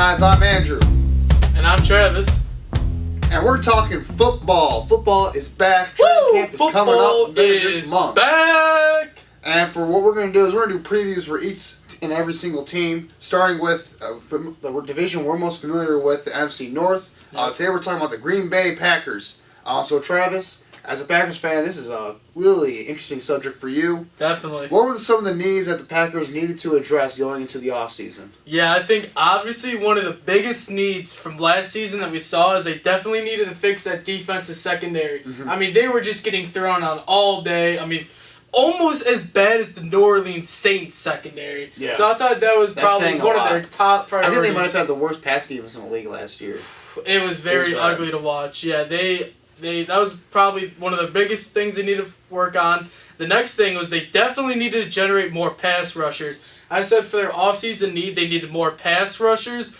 guys, I'm Andrew. And I'm Travis. And we're talking football. Football is back. Training camp is coming up this month. Back! And for what we're going to do is we're going to do previews for each and every single team, starting with the division we're most familiar with, the NFC North. Today we're talking about the Green Bay Packers. So Travis, as a Packers fan, this is a really interesting subject for you. Definitely. What were some of the needs that the Packers needed to address going into the offseason? Yeah, I think obviously one of the biggest needs from last season that we saw is they definitely needed to fix that defensive secondary. Mm-hmm. I mean, they were just getting thrown on all day. I mean, almost as bad as the New Orleans Saints secondary. Yeah. So I thought that was probably one of their top priorities. I think they might have had the worst pass defense in the league last year. It was very ugly to watch. Yeah, that was probably one of the biggest things they needed to work on. The next thing was they definitely needed to generate more pass rushers. I said for their offseason need, they needed more pass rushers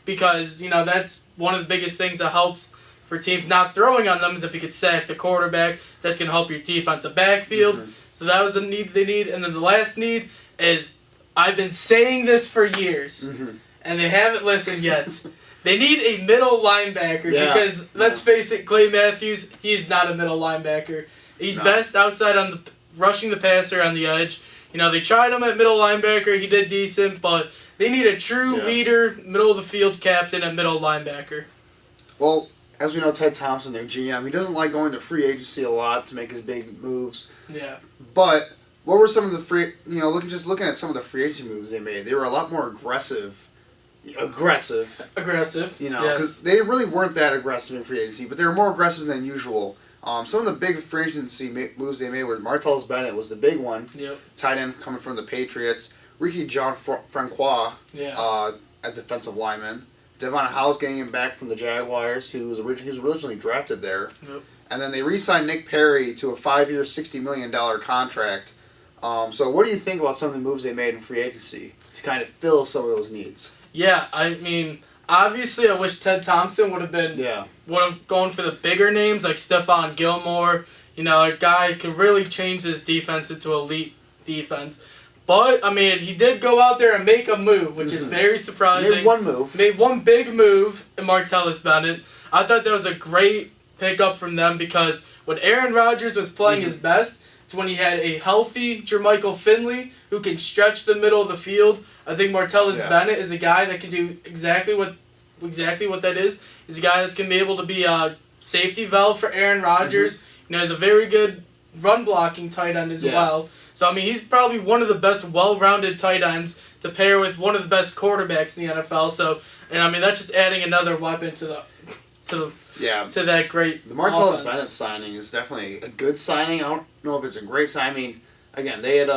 because, that's one of the biggest things that helps for teams not throwing on them is if you could sack the quarterback. That's going to help your defensive backfield. Mm-hmm. So that was a need they need. And then the last need is, I've been saying this for years, and they haven't listened yet. They need a middle linebacker because, let's face it, Clay Matthews, he's not a middle linebacker. He's best outside on the rushing the passer on the edge. They tried him at middle linebacker. He did decent, but they need a true leader, middle of the field captain at middle linebacker. Well, as we know, Ted Thompson, their GM, he doesn't like going to free agency a lot to make his big moves. Yeah. But what were some of the looking at some of the free agency moves they made? They were a lot more aggressive. Aggressive. Because they really weren't that aggressive in free agency, but they were more aggressive than usual. Some of the big free agency moves they made were Martellus Bennett was the big one. Yep. Tight end coming from the Patriots. Ricky Francois, a defensive lineman. Devon House getting him back from the Jaguars, who was originally drafted there. Yep. And then they re-signed Nick Perry to a 5-year, $60 million contract. So what do you think about some of the moves they made in free agency to kind of fill some of those needs? Yeah, I mean, obviously I wish Ted Thompson would have gone for the bigger names like Stephon Gilmore. A guy who could really change his defense into elite defense. But, I mean, he did go out there and make a move, which is very surprising. Made one big move in Martellus Bennett. I thought that was a great pickup from them because when Aaron Rodgers was playing his best, it's when he had a healthy Jermichael Finley who can stretch the middle of the field. I think Martellus Bennett is a guy that can do exactly what that is. He's a guy that's going to be able to be a safety valve for Aaron Rodgers. He's a very good run-blocking tight end as well. So, I mean, he's probably one of the best well-rounded tight ends to pair with one of the best quarterbacks in the NFL. So, and I mean, that's just adding another weapon to that great The Martellus offense. Bennett signing is definitely a good signing. I don't know if it's a great signing. I mean, again, they had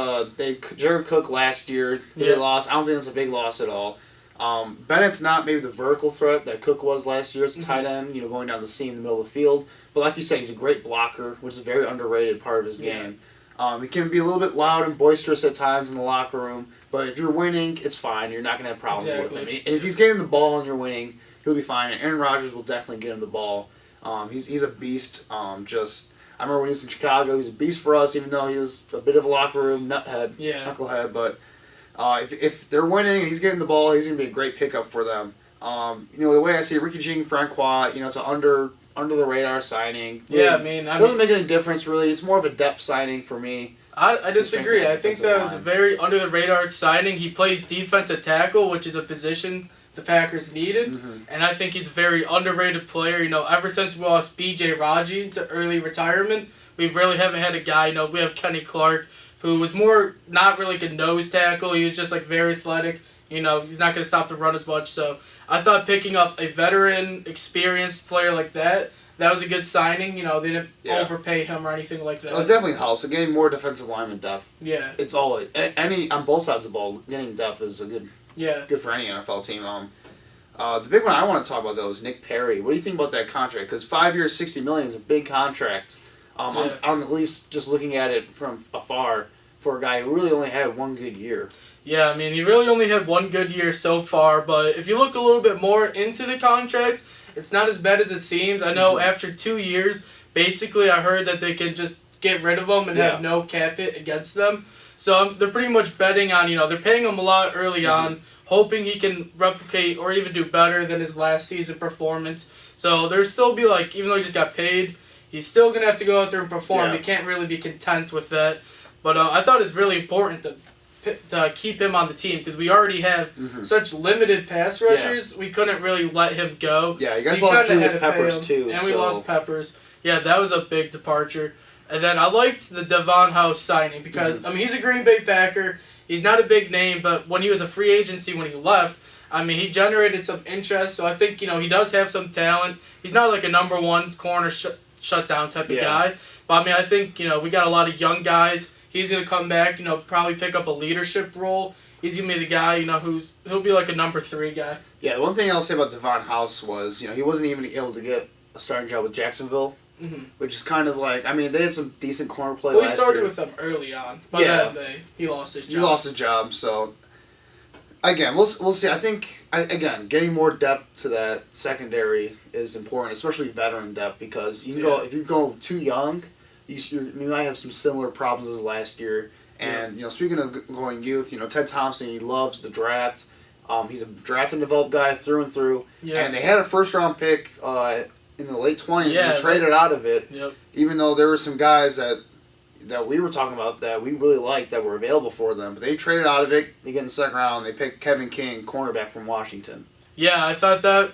Jared Cook last year. They lost. I don't think that's a big loss at all. Bennett's not maybe the vertical threat that Cook was last year as a tight end, going down the seam in the middle of the field. But like you said, he's a great blocker, which is a very underrated part of his game. He can be a little bit loud and boisterous at times in the locker room, but if you're winning, it's fine. You're not going to have problems with him. And if he's getting the ball and you're winning, he'll be fine. And Aaron Rodgers will definitely get him the ball. He's a beast. I remember when he was in Chicago, he was a beast for us, even though he was a bit of a locker room knucklehead. But if they're winning and he's getting the ball, he's going to be a great pickup for them. The way I see it, Ricky Francois, it's an under the radar signing. It doesn't make any difference really. It's more of a depth signing for me. I disagree. I think that was a very under the radar signing. He plays defensive tackle, which is a position the Packers needed, and I think he's a very underrated player. Ever since we lost B.J. Raji to early retirement, we really haven't had a guy. We have Kenny Clark, who was more not really like a nose tackle. He was just very athletic. He's not going to stop the run as much. So I thought picking up a veteran, experienced player like that was a good signing. They didn't overpay him or anything like that. Well, it definitely helps. Getting more defensive lineman depth. Yeah. It's all on both sides of the ball. Getting depth is a good for any NFL team. The big one I want to talk about though is Nick Perry. What do you think about that contract? Because 5 years, $60 million is a big contract. I'm at least just looking at it from afar for a guy who really only had one good year. Yeah, I mean, he really only had one good year so far, but if you look a little bit more into the contract, it's not as bad as it seems. I know after 2 years, basically I heard that they can just get rid of him and have no cap hit against them. So they're pretty much betting on, they're paying him a lot early on, hoping he can replicate or even do better than his last season performance. So there's still be like, even though he just got paid, he's still going to have to go out there and perform. Yeah. He can't really be content with that. But I thought it's really important to keep him on the team because we already have such limited pass rushers. Yeah. We couldn't really let him go. Yeah, you guys lost Julius Peppers too. And we lost Peppers. Yeah, that was a big departure. And then I liked the Devon House signing because, I mean, he's a Green Bay Packer. He's not a big name, but when he was a free agency when he left, I mean, he generated some interest. So I think, he does have some talent. He's not like a number one corner shutdown type of guy. But, I mean, I think, we got a lot of young guys. He's going to come back, probably pick up a leadership role. He's going to be the guy, he'll be like a number 3 guy. Yeah, the one thing I'll say about Devon House was, he wasn't even able to get a starting job with Jacksonville. Which is kind of like, I mean, they had some decent corner play last year. Well, he started with them early on, but then he lost his job. He lost his job, so again, we'll see. I think, getting more depth to that secondary is important, especially veteran depth, because you can go if you go too young, you might have some similar problems as last year. And speaking of going youth, Ted Thompson, he loves the draft. He's a draft and develop guy through and through. Yeah. And they had a first round pick in the late 20s, and they traded out of it. Yep. Even though there were some guys that we were talking about that we really liked that were available for them, but they traded out of it. They get in the second round. They picked Kevin King, cornerback from Washington. Yeah, I thought that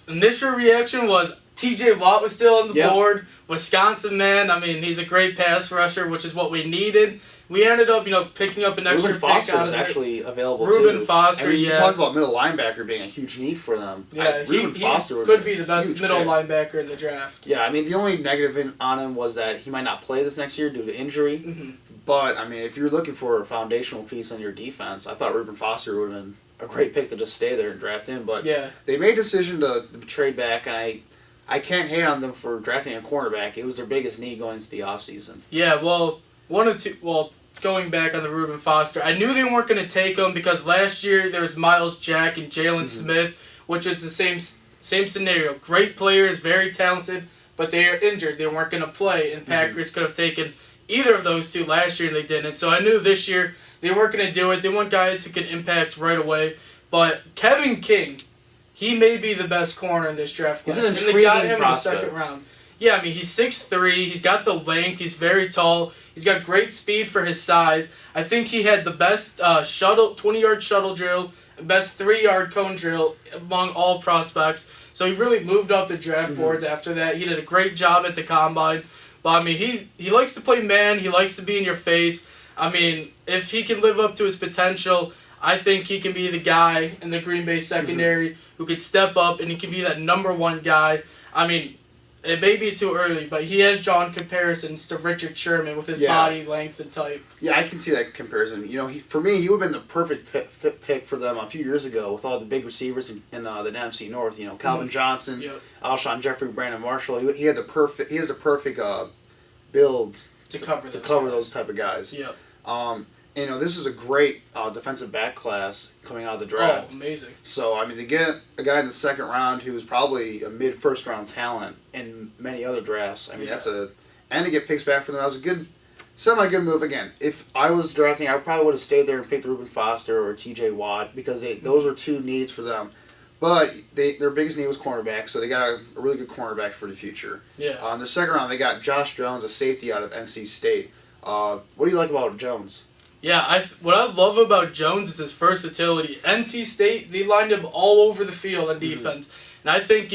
initial reaction was T.J. Watt was still on the board. Wisconsin man, I mean, he's a great pass rusher, which is what we needed. We ended up, picking up an extra Reuben Foster pick out was of actually available Reuben too. Foster, and you talk about middle linebacker being a huge need for them. Yeah, Reuben Foster could be the best middle linebacker in the draft. Yeah, I mean, the only negative on him was that he might not play this next year due to injury. But, I mean, if you're looking for a foundational piece on your defense, I thought Reuben Foster would have been a great pick to just stay there and draft him. But they made a decision to trade back, and I can't hate on them for drafting a cornerback. It was their biggest need going into the offseason. Yeah, going back on the Reuben Foster, I knew they weren't going to take him because last year there was Miles Jack and Jalen Smith, which was the same scenario. Great players, very talented, but they are injured. They weren't going to play, and Packers could have taken either of those two last year, and they didn't. So I knew this year they weren't going to do it. They want guys who can impact right away. But Kevin King, he may be the best corner in this draft class. He's an intriguing prospect. In the second prospect. round. Yeah, I mean, he's 6'3", he's got the length, he's very tall, he's got great speed for his size. I think he had the best 20-yard shuttle drill, best 3-yard cone drill among all prospects. So he really moved up the draft boards after that. He did a great job at the combine. But, I mean, he likes to play man, he likes to be in your face. I mean, if he can live up to his potential, I think he can be the guy in the Green Bay secondary who could step up and he can be that number 1 guy. I mean, it may be too early, but he has drawn comparisons to Richard Sherman with his body length and type. Yeah, I can see that comparison. For me, he would have been the perfect pick for them a few years ago with all the big receivers in the NFC North. Calvin Johnson, Alshon Jeffrey, Brandon Marshall. He has the perfect build to cover those type of guys. Yep. This is a great defensive back class coming out of the draft. Oh, amazing. So, I mean, to get a guy in the second round who's probably a mid-first round talent in many other drafts, I mean, and to get picks back from them, that was a semi-good move. Again, if I was drafting, I probably would have stayed there and picked Reuben Foster or T.J. Watt because those were 2 needs for them. But their biggest need was cornerback, so they got a really good cornerback for the future. Yeah. In the second round, they got Josh Jones, a safety out of NC State. What do you like about Jones? Yeah, what I love about Jones is his versatility. NC State, they lined him all over the field on defense. And I think,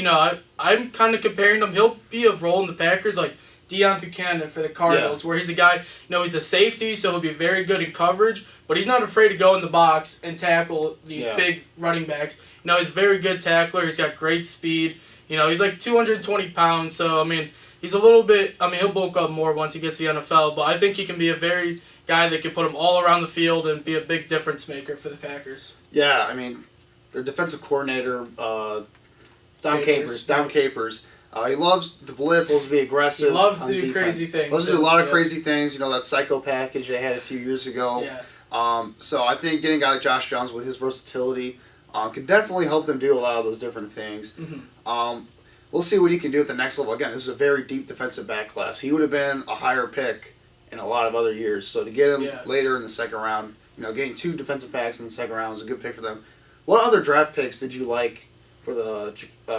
I'm kind of comparing him. He'll be a role in the Packers like Deion Buchanan for the Cardinals, where he's a guy, he's a safety, so he'll be very good in coverage, but he's not afraid to go in the box and tackle these big running backs. He's a very good tackler. He's got great speed. He's like 220 pounds, so, I mean, he's a little bit, he'll bulk up more once he gets to the NFL, but I think he can be a very guy that can put him all around the field and be a big difference maker for the Packers. Yeah, I mean, their defensive coordinator, Don Capers, he loves the blitz, loves to be aggressive. He loves to do crazy things. Loves to do a lot of crazy things. That psycho package they had a few years ago. Yeah. So I think getting a guy like Josh Jones with his versatility can definitely help them do a lot of those different things. We'll see what he can do at the next level. Again, this is a very deep defensive back class. He would have been a higher pick in a lot of other years. So to get him later in the second round, getting 2 defensive backs in the second round was a good pick for them. What other draft picks did you like for the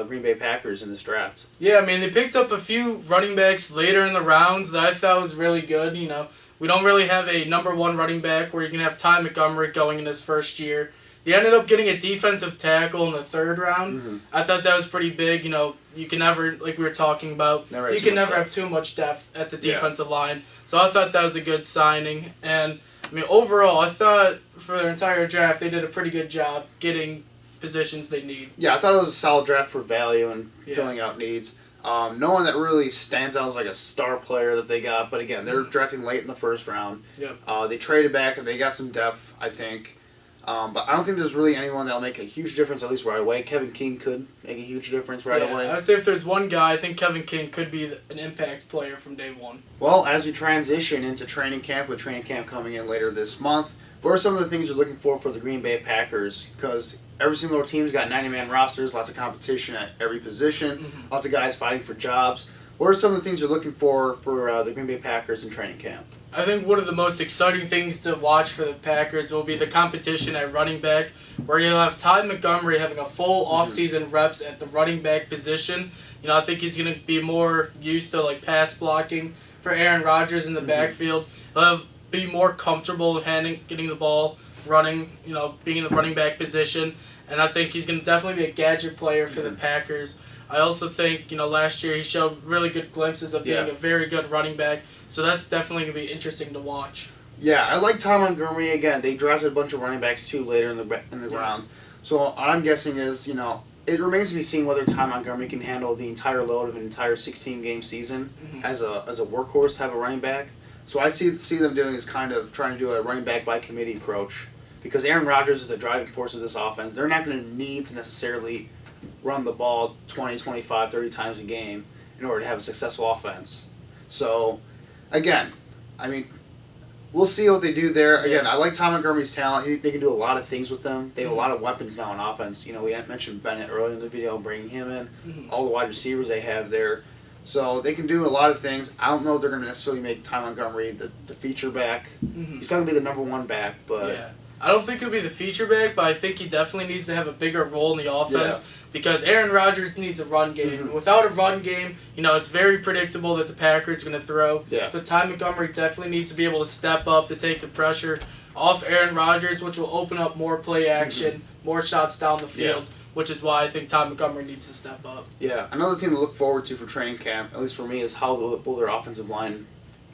Green Bay Packers in this draft? Yeah, I mean, they picked up a few running backs later in the rounds that I thought was really good. You know, we don't really have a number one running back where you can have Ty Montgomery going in his first year. They ended up getting a defensive tackle in the third round. Mm-hmm. I thought that was pretty big. You know, you can never, like we were talking about, you can never have too much depth at the defensive line. So I thought that was a good signing. And, I mean, overall, I thought for their entire draft, they did a pretty good job getting positions they need. Yeah, I thought it was a solid draft for value and filling out needs. No one that really stands out as like a star player that they got, but again, they're drafting late in the first round. Yep. They traded back and they got some depth, I think. But I don't think there's really anyone that'll make a huge difference, at least right away. Kevin King could make a huge difference right away. I'd say if there's one guy, I think Kevin King could be an impact player from day one. Well, as we transition into training camp, with training camp coming in later this month, what are some of the things you're looking for the Green Bay Packers? Because every single team's got 90-man rosters, lots of competition at every position, lots of guys fighting for jobs. What are some of the things you're looking for the Green Bay Packers in training camp? I think one of the most exciting things to watch for the Packers will be the competition at running back, where you'll have Ty Montgomery having a full offseason reps at the running back position. You know, I think he's going to be more used to like pass blocking for Aaron Rodgers in the backfield. He'll be more comfortable getting the ball, running, you know, being in the running back position. And I think he's going to definitely be a gadget player for the Packers. I also think, you know, last year he showed really good glimpses of being a very good running back. So that's definitely going to be interesting to watch. Yeah, I like Ty Montgomery. Again, they drafted a bunch of running backs too later in the round. So what I'm guessing is, you know, it remains to be seen whether Ty Montgomery can handle the entire load of an entire 16-game season as a workhorse type of running back. So I see them doing is kind of trying to do a running back by committee approach, because Aaron Rodgers is the driving force of this offense. They're not going to need to necessarily run the ball 20, 25, 30 times a game in order to have a successful offense. So, again, I mean, we'll see what they do there. Again, I like Ty Montgomery's talent. They can do a lot of things with them. They have a lot of weapons now on offense. You know, we mentioned Bennett earlier in the video, bringing him in. All the wide receivers they have there. So they can do a lot of things. I don't know if they're going to necessarily make Ty Montgomery the feature back. He's not going to be the number one back, but... Yeah. I don't think he'll be the feature back, but I think he definitely needs to have a bigger role in the offense because Aaron Rodgers needs a run game. Without a run game, you know, it's very predictable that the Packers are going to throw. So Ty Montgomery definitely needs to be able to step up to take the pressure off Aaron Rodgers, which will open up more play action, more shots down the field, which is why I think Ty Montgomery needs to step up. Yeah, another thing to look forward to for training camp, at least for me, is how will their offensive line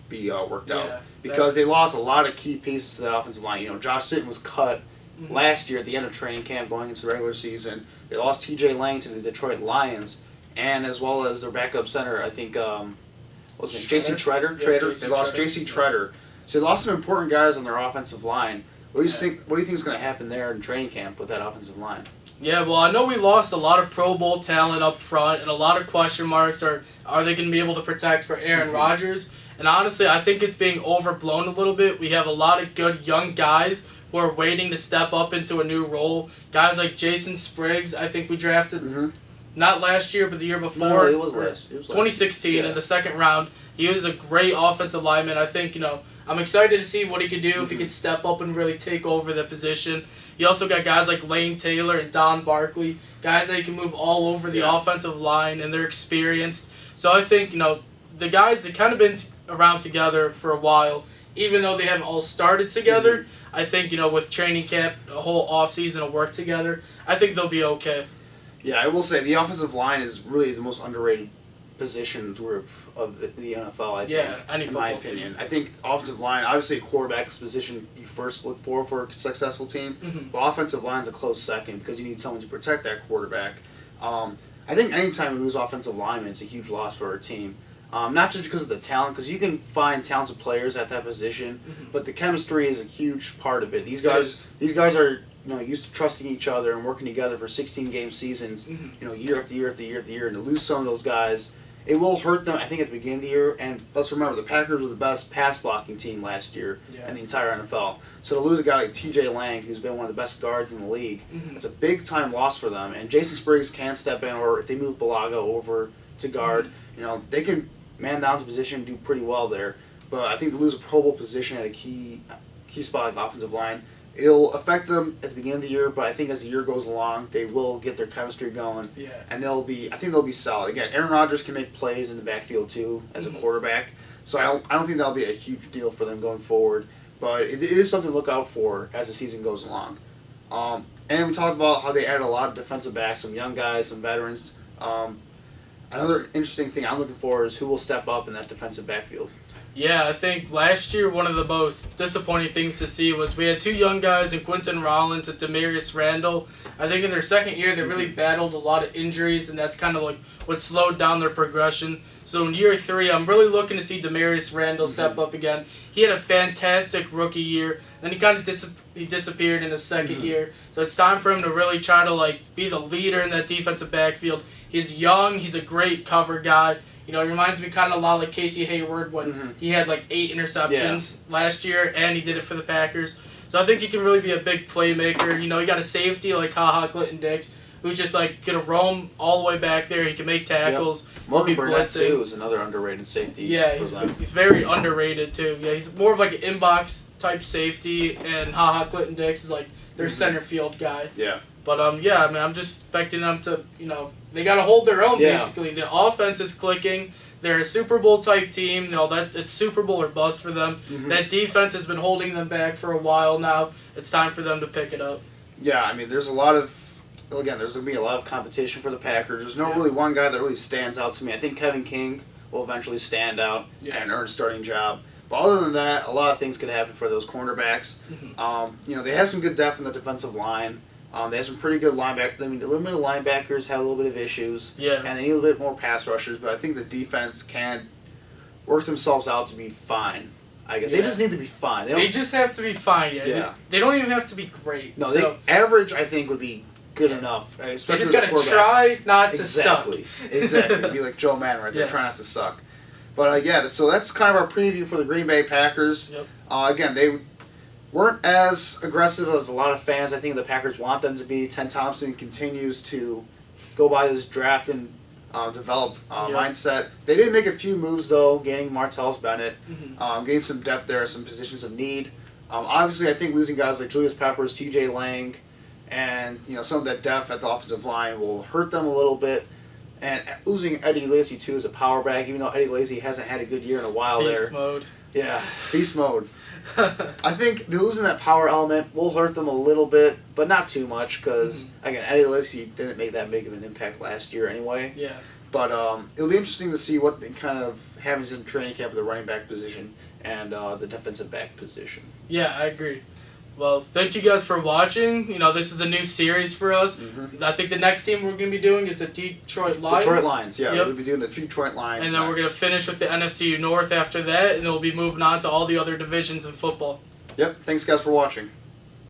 be worked out. Because they lost a lot of key pieces to that offensive line. You know, Josh Sitton was cut last year at the end of training camp going into the regular season. They lost T.J. Lang to the Detroit Lions, and as well as their backup center, I think, what's his name? J.C. Treader? They lost J.C. Treader. So they lost some important guys on their offensive line. What do you think is going to happen there in training camp with that offensive line? Yeah, well, I know we lost a lot of Pro Bowl talent up front, and a lot of question marks are they going to be able to protect for Aaron Rodgers? And honestly, I think it's being overblown a little bit. We have a lot of good young guys who are waiting to step up into a new role. Guys like Jason Spriggs, I think we drafted not last year, but the year before. No, it was last. 2016 in the second round. He was a great offensive lineman. I think, you know, I'm excited to see what he could do if he could step up and really take over the position. You also got guys like Lane Taylor and Don Barkley, guys that can move all over the offensive line, and they're experienced. So I think, you know, the guys that kind of been around together for a while, even though they haven't all started together, I think, you know, with training camp, a whole offseason of work together, I think they'll be okay. Yeah, I will say the offensive line is really the most underrated position group of the NFL, I think, in my opinion. I think offensive line, obviously quarterback is the position you first look for a successful team, but offensive line is a close second because you need someone to protect that quarterback. I think anytime we lose offensive linemen, it's a huge loss for our team. Not just because of the talent, because you can find talented players at that position, but the chemistry is a huge part of it. These guys are, you know, used to trusting each other and working together for 16-game seasons, you know, year after year after year after year, and to lose some of those guys, it will hurt them, I think, at the beginning of the year. And let's remember, the Packers were the best pass-blocking team last year in the entire NFL. So to lose a guy like T.J. Lang, who's been one of the best guards in the league, it's a big-time loss for them. And Jason Spriggs can step in, or if they move Balaga over to guard, you know, they can man down to position, do pretty well there. But I think to lose a Pro Bowl position at a key spot like the offensive line, It'll affect them at the beginning of the year, but I think as the year goes along, they will get their chemistry going. Yeah. And I think they'll be solid. Again, Aaron Rodgers can make plays in the backfield too as a quarterback, so I don't think that'll be a huge deal for them going forward. But it is something to look out for as the season goes along. And we talked about how they added a lot of defensive backs, some young guys, some veterans. Another interesting thing I'm looking for is who will step up in that defensive backfield. Yeah, I think last year one of the most disappointing things to see was we had two young guys in Quinton Rollins and Demarius Randall. I think in their second year they really battled a lot of injuries, and that's kind of like what slowed down their progression. So in year 3, I'm really looking to see Demarius Randall step up again. He had a fantastic rookie year, then he kind of disappeared in his second year. So it's time for him to really try to be the leader in that defensive backfield. He's young, he's a great cover guy. You know, it reminds me kind of a lot like Casey Hayward when he had 8 interceptions last year, and he did it for the Packers. So I think he can really be a big playmaker. You know, he got a safety like Clinton Dix, who's just going to roam all the way back there. He can make tackles. Yep. Morgan Burnett, too, is another underrated safety. Yeah, he's very underrated, too. Yeah, he's more of an inbox type safety, and Clinton Dix is their center field guy. Yeah. But, I'm just expecting them to, they got to hold their own, basically. The offense is clicking. They're a Super Bowl type team. It's Super Bowl or bust for them. That defense has been holding them back for a while now. It's time for them to pick it up. Yeah, there's there's going to be a lot of competition for the Packers. There's no really one guy that really stands out to me. I think Kevin King will eventually stand out and earn a starting job. But other than that, a lot of things could happen for those cornerbacks. They have some good depth in the defensive line. They have some pretty good linebackers. The limited linebackers have a little bit of issues. Yeah. And they need a little bit more pass rushers, but I think the defense can work themselves out to be fine. I guess they just need to be fine. They just have to be fine. Yeah. They don't even have to be great. No, average I think would be good enough. Especially they just got to try not to suck. Exactly. It'd be like Joe Madden right there, try not to suck. But so that's kind of our preview for the Green Bay Packers. Yep. Again, they weren't as aggressive as a lot of fans I think the Packers want them to be. Ted Thompson continues to go by this draft and develop mindset. They did make a few moves, though, gaining Martellus Bennett, getting some depth there, some positions of need. Obviously, I think losing guys like Julius Peppers, T.J. Lang, and some of that depth at the offensive line will hurt them a little bit. And losing Eddie Lacy, too, as a power back, even though Eddie Lacy hasn't had a good year in a while Beast mode. Yeah, beast mode. I think losing that power element will hurt them a little bit, but not too much because, again, Eddie Lacy didn't make that big of an impact last year anyway. Yeah. But it'll be interesting to see what kind of happens in training camp with the running back position and the defensive back position. Yeah, I agree. Well, thank you guys for watching. This is a new series for us. I think the next team we're going to be doing is the Detroit Lions. Detroit Lions, yeah. Yep. We'll be doing the Detroit Lions. And then we're going to finish with the NFC North after that, and then we'll be moving on to all the other divisions in football. Yep. Thanks, guys, for watching.